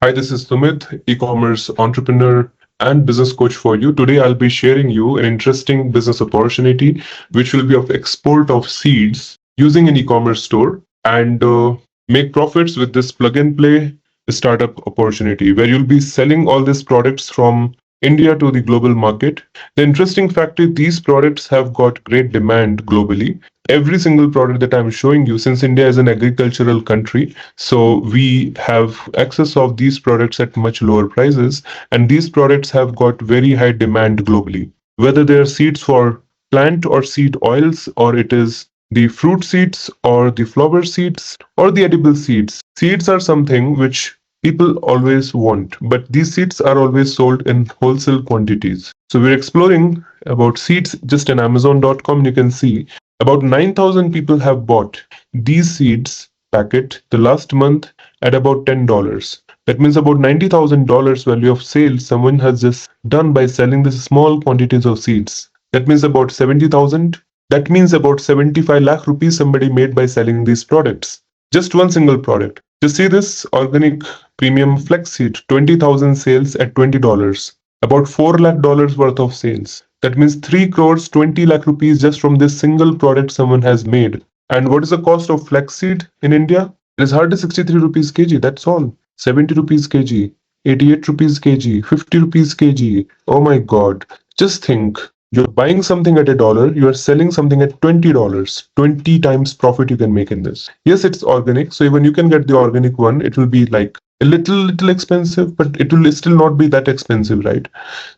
Hi, this is Sumit, e-commerce entrepreneur and business coach for you. Today, I'll be sharing you an interesting business opportunity, which will be of export of seeds using an e-commerce store and make profits with this plug and play startup opportunity, where you'll be selling all these products from India to the global market. The interesting fact is these products have got great demand globally. Every single product that I'm showing you, since India is an agricultural country, so we have access of these products at much lower prices, and these products have got very high demand globally. Whether they are seeds for plant or seed oils, or it is the fruit seeds or the flower seeds or the edible seeds. Seeds are something which people always want, but these seeds are always sold in wholesale quantities. So we're exploring about seeds just in Amazon.com. You can see about 9,000 people have bought these seeds packet the last month at about $10. That means about $90,000 value of sales someone has just done by selling this small quantities of seeds. That means about 70,000. That means about 75 lakh rupees somebody made by selling these products. Just one single product. You see this organic premium flex seed, 20,000 sales at $20. About $4 lakh worth of sales. That means 3 crores 20 lakh rupees just from this single product someone has made. And what is the cost of flaxseed in India? It is hardly 63 rupees kg. That's all. 70 rupees kg, 88 rupees kg, 50 rupees kg. Oh my God. Just think. You're buying something at $1, you are selling something at $20. 20 times profit you can make in this. Yes, it's organic. So even you can get the organic one, it will be like a little expensive, but it will still not be that expensive, right?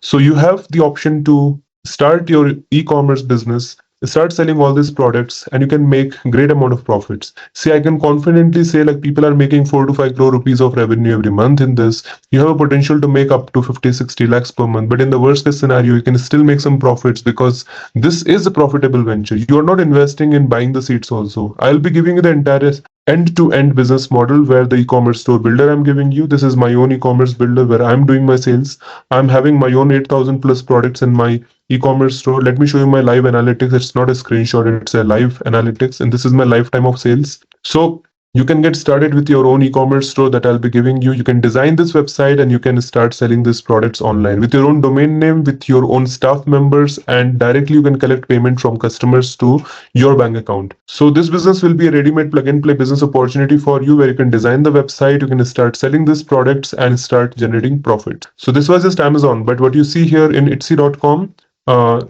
So you have the option to start your e-commerce business, start selling all these products, and you can make great amount of profits. See, I can confidently say like people are making 4 to 5 crore rupees of revenue every month in this. You have a potential to make up to 50-60 lakhs per month, but in the worst case scenario you can still make some profits because this is a profitable venture. You are not investing in buying the seeds also. I'll be giving you the entire end-to-end business model where the e-commerce store builder I'm giving you. This is my own e-commerce builder where I'm doing my sales. I'm having my own 8,000 plus products in my e-commerce store. Let me show you my live analytics. It's not a screenshot, it's a live analytics, and this is my lifetime of sales. So you can get started with your own e-commerce store that I'll be giving you. You can design this website and you can start selling these products online with your own domain name, with your own staff members, and directly you can collect payment from customers to your bank account. So this business will be a ready-made plug and play business opportunity for you where you can design the website, you can start selling these products and start generating profit. So this was just Amazon, but what you see here in Etsy.com,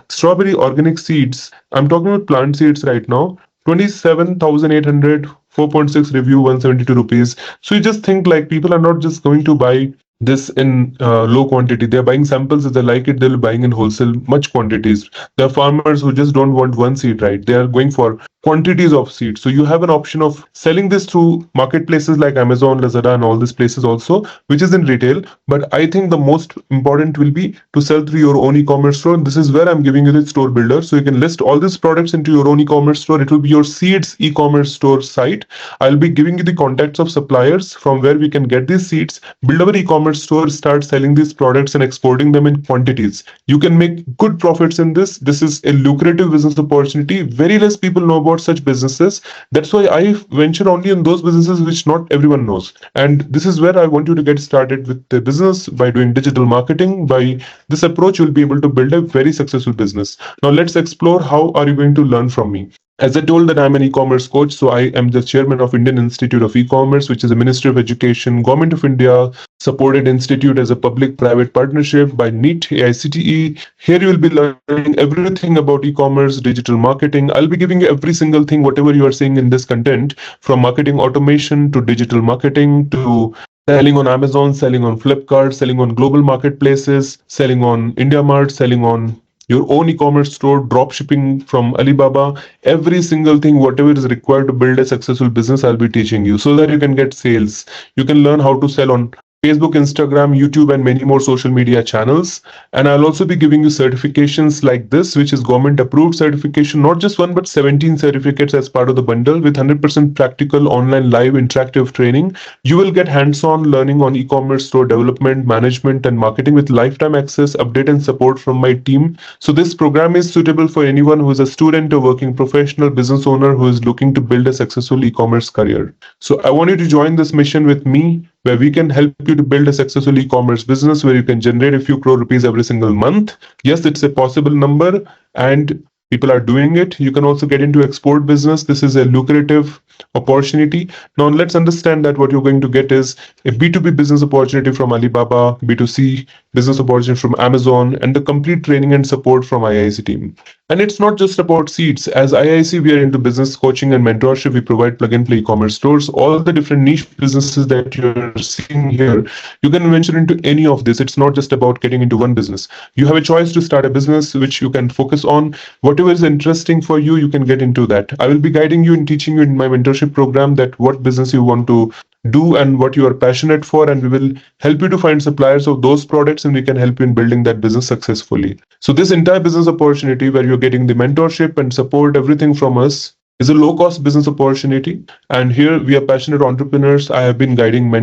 strawberry organic seeds. I'm talking about plant seeds right now. 27,800, 4.6 review, 172 rupees. So you just think like people are not just going to buy this in low quantity. They're buying samples if they like it, they'll be buying in wholesale much quantities. There are farmers who just don't want one seed, right? They are going for quantities of seeds. So you have an option of selling this through marketplaces like Amazon, Lazada, and all these places also, which is in retail. But I think the most important will be to sell through your own e-commerce store. This is where I'm giving you the store builder. So you can list all these products into your own e-commerce store. It will be your seeds e-commerce store site. I'll be giving you the contacts of suppliers from where we can get these seeds, build our e-commerce store, start selling these products and exporting them in quantities. You can make good profits in this. This is a lucrative business opportunity. Very less people know about such businesses. That's why I venture only in those businesses which not everyone knows. And this is where I want you to get started with the business by doing digital marketing. By this approach, you'll be able to build a very successful business. Now let's explore how are you going to learn from me. As I told that I'm an e-commerce coach, so I am the chairman of Indian Institute of E-commerce, which is a Ministry of Education, Government of India supported institute as a public-private partnership by NEET, AICTE. Here you will be learning everything about e-commerce, digital marketing. I'll be giving you every single thing, whatever you are seeing in this content, from marketing automation to digital marketing to selling on Amazon, selling on Flipkart, selling on global marketplaces, selling on IndiaMart, selling on your own e-commerce store, drop shipping from Alibaba, every single thing, whatever is required to build a successful business, I'll be teaching you so that you can get sales. You can learn how to sell on Facebook, Instagram, YouTube, and many more social media channels. And I'll also be giving you certifications like this, which is government approved certification, not just one, but 17 certificates as part of the bundle with 100% practical online live interactive training. You will get hands-on learning on e-commerce store development, management, and marketing with lifetime access, update, and support from my team. So this program is suitable for anyone who is a student or working professional, business owner who is looking to build a successful e-commerce career. So I want you to join this mission with me where we can help you to build a successful e-commerce business where you can generate a few crore rupees every single month. Yes, it's a possible number, and people are doing it. You can also get into export business. This is a lucrative opportunity. Now let's understand that what you're going to get is a B2B business opportunity from Alibaba, B2C business opportunity from Amazon, and the complete training and support from IIC team. And it's not just about seats. As IIC, we are into business coaching and mentorship. We provide plug and play e-commerce stores. All the different niche businesses that you're seeing here, you can venture into any of this. It's not just about getting into one business. You have a choice to start a business which you can focus on. Whatever is interesting for you, you can get into that. I will be guiding you and teaching you in my mentorship program that what business you want to do and what you are passionate for, and we will help you to find suppliers of those products, and we can help you in building that business successfully. So this entire business opportunity where you're getting the mentorship and support, everything from us, is a low-cost business opportunity. And here we are passionate entrepreneurs. I have been guiding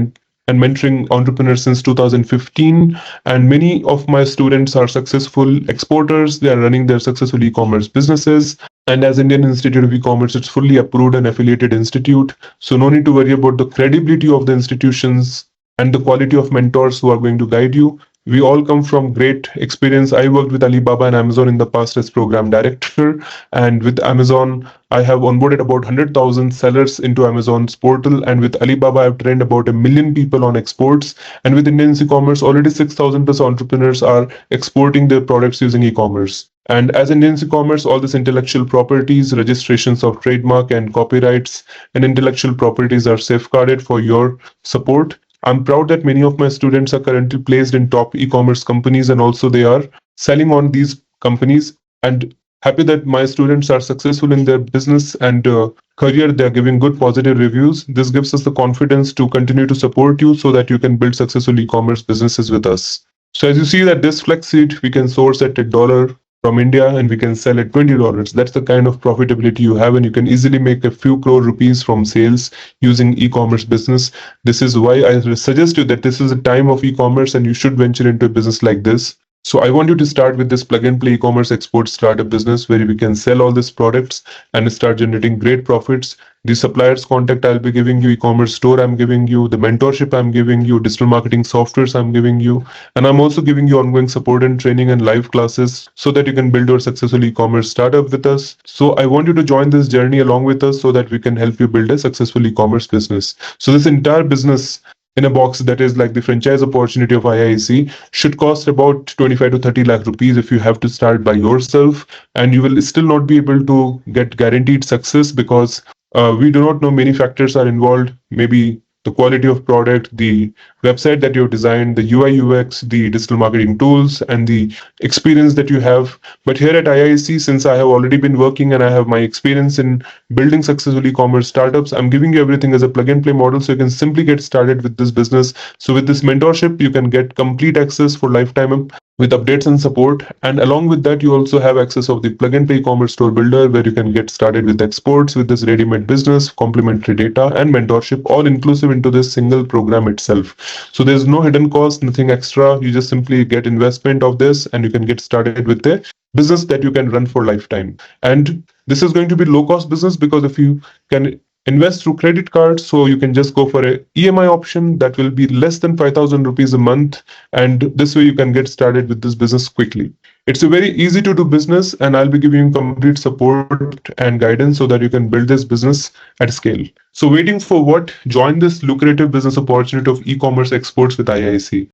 and mentoring entrepreneurs since 2015, and many of my students are successful exporters. They are running their successful e-commerce businesses. And as Indian Institute of E-commerce, it's fully approved and affiliated institute. So no need to worry about the credibility of the institutions and the quality of mentors who are going to guide you. We all come from great experience. I worked with Alibaba and Amazon in the past as program director. And with Amazon, I have onboarded about 100,000 sellers into Amazon's portal. And with Alibaba, I've trained about 1 million people on exports. And with Indian e-commerce, already 6,000 plus entrepreneurs are exporting their products using e-commerce. And as Indian e-commerce, all these intellectual properties, registrations of trademark and copyrights and intellectual properties are safeguarded for your support. I'm proud that many of my students are currently placed in top e-commerce companies, and also they are selling on these companies, and happy that my students are successful in their business and career. They are giving good positive reviews. This gives us the confidence to continue to support you so that you can build successful e-commerce businesses with us. So as you see that this flex seed we can source at $1 from India and we can sell at $20. That's the kind of profitability you have, and you can easily make a few crore rupees from sales using e-commerce business. This is why I suggest you that this is a time of e-commerce and you should venture into a business like this. So I want you to start with this plug and play e-commerce export startup business where we can sell all these products and start generating great profits. The suppliers contact I'll be giving you, e-commerce store I'm giving you, the mentorship I'm giving you, digital marketing softwares I'm giving you, and I'm also giving you ongoing support and training and live classes so that you can build your successful e-commerce startup with us. So I want you to join this journey along with us so that we can help you build a successful e-commerce business. So this entire business in a box, that is like the franchise opportunity of IIEC, should cost about 25 to 30 lakh rupees if you have to start by yourself, and you will still not be able to get guaranteed success because we do not know, many factors are involved. Maybe the quality of product, the website that you've designed, the UI UX, the digital marketing tools, and the experience that you have. But here at IIEC, since I have already been working and I have my experience in building successful e-commerce startups, I'm giving you everything as a plug and play model so you can simply get started with this business. So with this mentorship, you can get complete access for lifetime with updates and support. And along with that, you also have access of the plug and play e-commerce store builder where you can get started with exports with this ready-made business, complementary data, and mentorship, all inclusive into this single program itself. So there's no hidden cost, nothing extra. You just simply get investment of this and you can get started with a business that you can run for lifetime. And this is going to be low cost business because if you can invest through credit cards, so you can just go for a EMI option that will be less than 5,000 rupees a month, and this way you can get started with this business quickly. It's a very easy to do business, and I'll be giving you complete support and guidance so that you can build this business at scale. So waiting for what? Join this lucrative business opportunity of e-commerce exports with IIC.